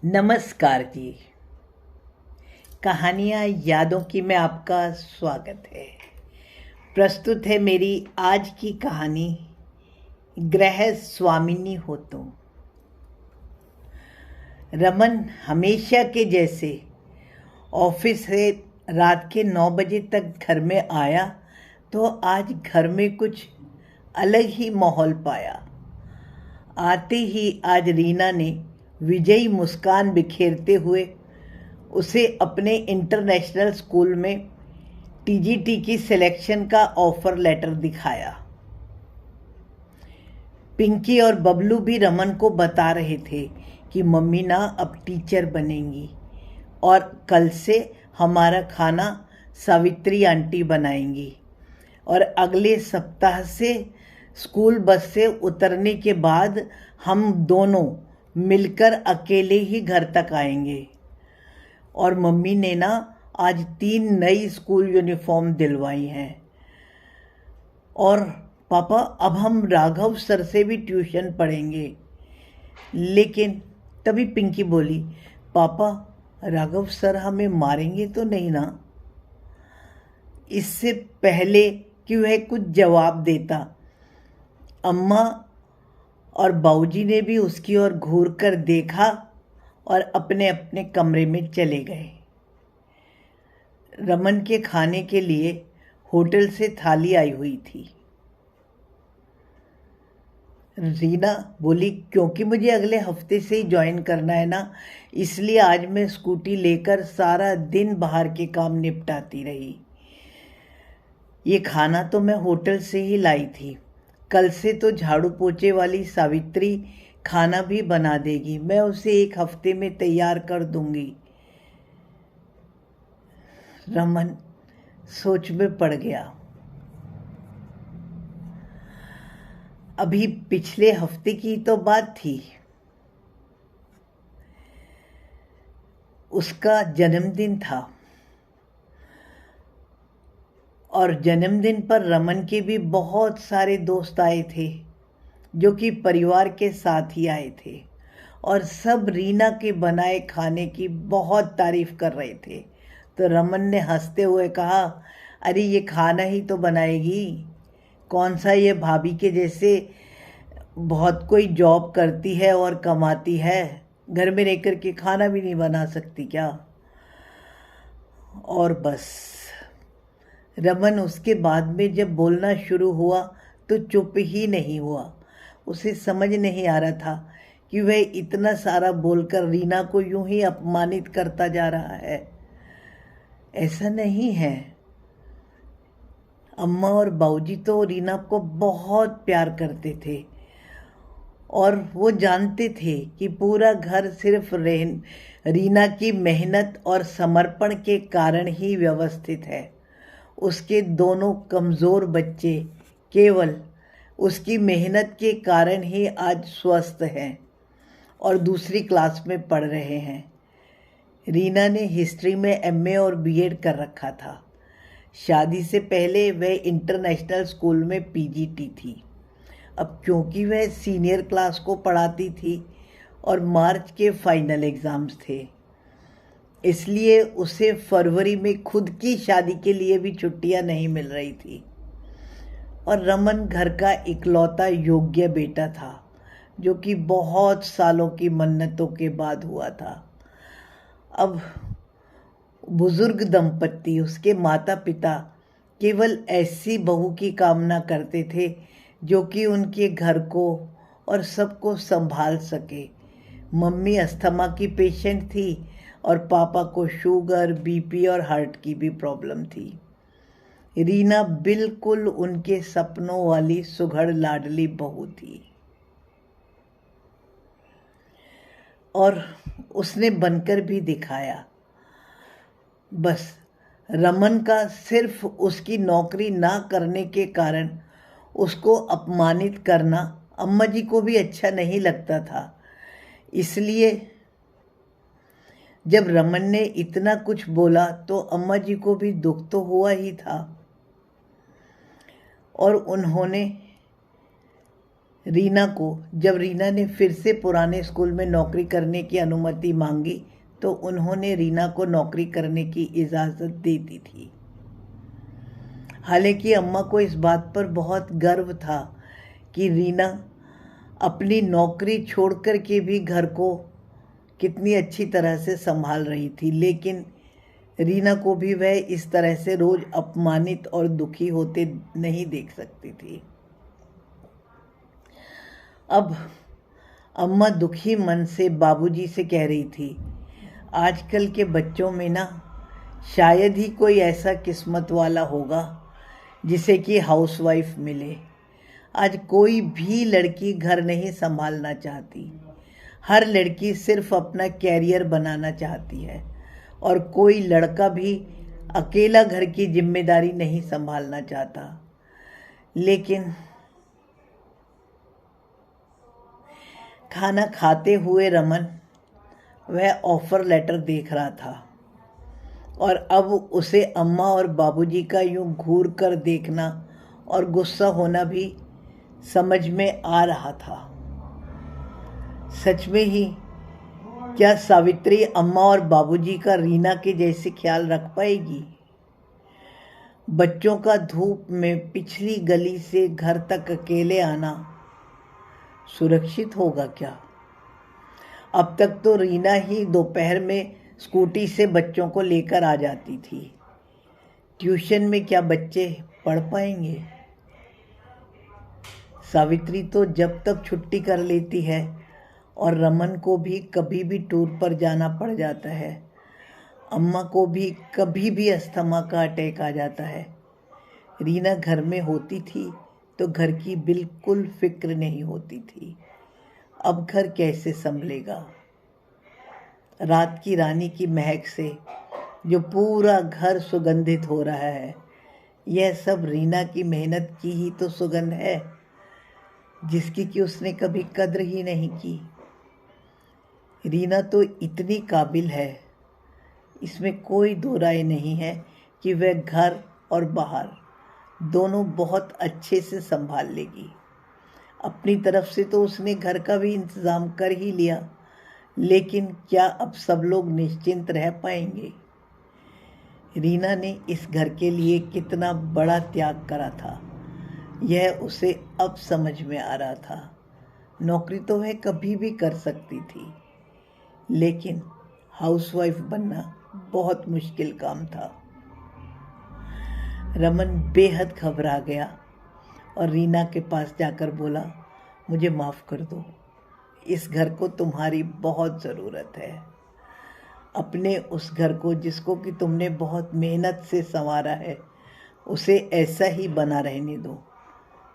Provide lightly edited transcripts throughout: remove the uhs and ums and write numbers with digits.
नमस्कार जी। कहानियाँ यादों की में आपका स्वागत है। प्रस्तुत है मेरी आज की कहानी, ग्रह स्वामिनी हो तुम। रमन हमेशा के जैसे ऑफिस से रात के 9 बजे तक घर में आया तो आज घर में कुछ अलग ही माहौल पाया। आते ही आज रीना ने विजयी मुस्कान बिखेरते हुए उसे अपने इंटरनेशनल स्कूल में टीजीटी की सिलेक्शन का ऑफर लेटर दिखाया। पिंकी और बबलू भी रमन को बता रहे थे कि मम्मी ना अब टीचर बनेंगी और कल से हमारा खाना सावित्री आंटी बनाएंगी और अगले सप्ताह से स्कूल बस से उतरने के बाद हम दोनों मिलकर अकेले ही घर तक आएंगे। और मम्मी ने ना आज 3 नई स्कूल यूनिफॉर्म दिलवाई हैं। और पापा अब हम राघव सर से भी ट्यूशन पढ़ेंगे। लेकिन तभी पिंकी बोली, पापा राघव सर हमें मारेंगे तो नहीं ना? इससे पहले कि वह कुछ जवाब देता, अम्मा और बाऊजी ने भी उसकी ओर घूर कर देखा और अपने अपने कमरे में चले गए। रमन के खाने के लिए होटल से थाली आई हुई थी। रीना बोली, क्योंकि मुझे अगले हफ्ते से ही ज्वाइन करना है ना, इसलिए आज मैं स्कूटी लेकर सारा दिन बाहर के काम निपटाती रही। ये खाना तो मैं होटल से ही लाई थी। कल से तो झाड़ू पोछे वाली सावित्री खाना भी बना देगी। मैं उसे 1 हफ्ते में तैयार कर दूंगी। रमन सोच में पड़ गया। अभी पिछले हफ्ते की तो बात थी। उसका जन्मदिन था और जन्मदिन पर रमन के भी बहुत सारे दोस्त आए थे जो कि परिवार के साथ ही आए थे और सब रीना के बनाए खाने की बहुत तारीफ कर रहे थे। तो रमन ने हंसते हुए कहा, अरे ये खाना ही तो बनाएगी, कौन सा ये भाभी के जैसे बहुत कोई जॉब करती है और कमाती है, घर में रह कर के खाना भी नहीं बना सकती क्या? और बस रमन उसके बाद में जब बोलना शुरू हुआ तो चुप ही नहीं हुआ। उसे समझ नहीं आ रहा था कि वह इतना सारा बोलकर रीना को यूं ही अपमानित करता जा रहा है। ऐसा नहीं है। अम्मा और बाऊजी तो रीना को बहुत प्यार करते थे और वो जानते थे कि पूरा घर सिर्फ रीना की मेहनत और समर्पण के कारण ही व्यवस्थित है। उसके दोनों कमज़ोर बच्चे केवल उसकी मेहनत के कारण ही आज स्वस्थ हैं और दूसरी क्लास में पढ़ रहे हैं। रीना ने हिस्ट्री में एमए और बीएड कर रखा था। शादी से पहले वह इंटरनेशनल स्कूल में पीजीटी थी। अब क्योंकि वह सीनियर क्लास को पढ़ाती थी और मार्च के फाइनल एग्ज़ाम्स थे, इसलिए उसे फरवरी में खुद की शादी के लिए भी छुट्टियां नहीं मिल रही थी। और रमन घर का इकलौता योग्य बेटा था जो कि बहुत सालों की मन्नतों के बाद हुआ था। अब बुजुर्ग दंपत्ति, उसके माता पिता केवल ऐसी बहू की कामना करते थे जो कि उनके घर को और सबको संभाल सके। मम्मी अस्थमा की पेशेंट थी और पापा को शुगर, बीपी और हार्ट की भी प्रॉब्लम थी। रीना बिल्कुल उनके सपनों वाली सुघड़ लाडली बहू थी और उसने बनकर भी दिखाया। बस रमन का सिर्फ उसकी नौकरी ना करने के कारण उसको अपमानित करना अम्मा जी को भी अच्छा नहीं लगता था। इसलिए जब रमन ने इतना कुछ बोला तो अम्मा जी को भी दुख तो हुआ ही था और उन्होंने रीना को जब रीना ने फिर से पुराने स्कूल में नौकरी करने की अनुमति मांगी तो उन्होंने रीना को नौकरी करने की इजाज़त दे दी थी। हालांकि अम्मा को इस बात पर बहुत गर्व था कि रीना अपनी नौकरी छोड़कर के भी घर को कितनी अच्छी तरह से संभाल रही थी, लेकिन रीना को भी वह इस तरह से रोज अपमानित और दुखी होते नहीं देख सकती थी। अब अम्मा दुखी मन से बाबूजी से कह रही थी, आजकल के बच्चों में ना शायद ही कोई ऐसा किस्मत वाला होगा जिसे कि हाउसवाइफ मिले। आज कोई भी लड़की घर नहीं संभालना चाहती, हर लड़की सिर्फ अपना कैरियर बनाना चाहती है और कोई लड़का भी अकेला घर की जिम्मेदारी नहीं संभालना चाहता। लेकिन खाना खाते हुए रमन वह ऑफर लेटर देख रहा था और अब उसे अम्मा और बाबूजी का यूं घूर कर देखना और गुस्सा होना भी समझ में आ रहा था। सच में ही क्या सावित्री अम्मा और बाबूजी का रीना के जैसे ख्याल रख पाएगी? बच्चों का धूप में पिछली गली से घर तक अकेले आना सुरक्षित होगा क्या? अब तक तो रीना ही दोपहर में स्कूटी से बच्चों को लेकर आ जाती थी। ट्यूशन में क्या बच्चे पढ़ पाएंगे? सावित्री तो जब तक छुट्टी कर लेती है और रमन को भी कभी भी टूर पर जाना पड़ जाता है, अम्मा को भी कभी भी अस्थमा का अटैक आ जाता है। रीना घर में होती थी तो घर की बिल्कुल फिक्र नहीं होती थी। अब घर कैसे संभलेगा? रात की रानी की महक से जो पूरा घर सुगंधित हो रहा है, यह सब रीना की मेहनत की ही तो सुगंध है, जिसकी कि उसने कभी कद्र ही नहीं की। रीना तो इतनी काबिल है, इसमें कोई दो राय नहीं है कि वह घर और बाहर दोनों बहुत अच्छे से संभाल लेगी। अपनी तरफ से तो उसने घर का भी इंतज़ाम कर ही लिया, लेकिन क्या अब सब लोग निश्चिंत रह पाएंगे? रीना ने इस घर के लिए कितना बड़ा त्याग करा था, यह उसे अब समझ में आ रहा था। नौकरी तो वह कभी भी कर सकती थी, लेकिन हाउसवाइफ बनना बहुत मुश्किल काम था। रमन बेहद घबरा गया और रीना के पास जाकर बोला, मुझे माफ़ कर दो, इस घर को तुम्हारी बहुत ज़रूरत है। अपने उस घर को जिसको कि तुमने बहुत मेहनत से संवारा है, उसे ऐसा ही बना रहने दो।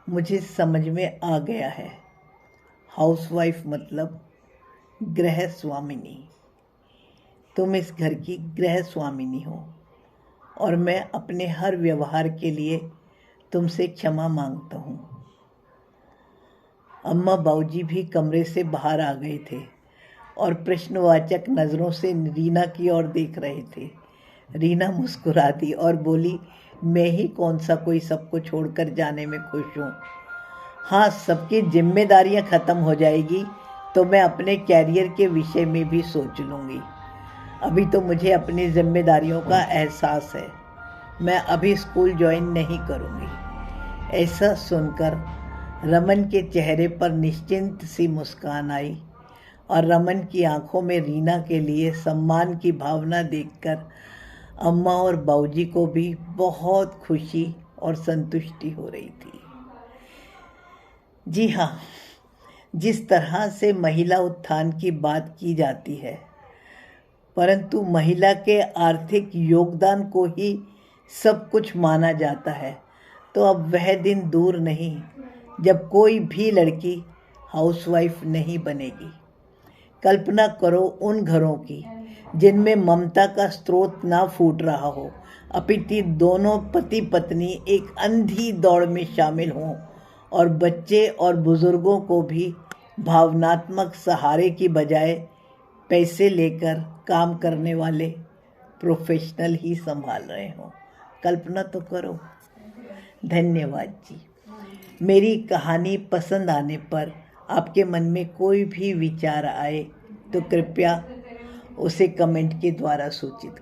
मुझे समझ में आ गया है, हाउसवाइफ मतलब गृह स्वामिनी। तुम इस घर की गृह स्वामिनी हो और मैं अपने हर व्यवहार के लिए तुमसे क्षमा मांगता हूँ। अम्मा बाबूजी भी कमरे से बाहर आ गए थे और प्रश्नवाचक नज़रों से रीना की ओर देख रहे थे। रीना मुस्कुरा दी और बोली, मैं ही कौन सा कोई सबको छोड़कर जाने में खुश हूँ। हाँ, सबकी जिम्मेदारियाँ ख़त्म हो जाएगी तो मैं अपने कैरियर के विषय में भी सोच लूँगी। अभी तो मुझे अपनी जिम्मेदारियों का एहसास है, मैं अभी स्कूल ज्वाइन नहीं करूँगी। ऐसा सुनकर रमन के चेहरे पर निश्चिंत सी मुस्कान आई और रमन की आंखों में रीना के लिए सम्मान की भावना देखकर अम्मा और बाबूजी को भी बहुत खुशी और संतुष्टि हो रही थी। जी हाँ, जिस तरह से महिला उत्थान की बात की जाती है, परंतु महिला के आर्थिक योगदान को ही सब कुछ माना जाता है, तो अब वह दिन दूर नहीं जब कोई भी लड़की हाउसवाइफ नहीं बनेगी। कल्पना करो उन घरों की जिनमें ममता का स्रोत ना फूट रहा हो, अपितु दोनों पति पत्नी एक अंधी दौड़ में शामिल हों और बच्चे और बुजुर्गों को भी भावनात्मक सहारे की बजाय पैसे लेकर काम करने वाले प्रोफेशनल ही संभाल रहे हों। कल्पना तो करो। धन्यवाद जी। मेरी कहानी पसंद आने पर आपके मन में कोई भी विचार आए तो कृपया उसे कमेंट के द्वारा सूचित करें।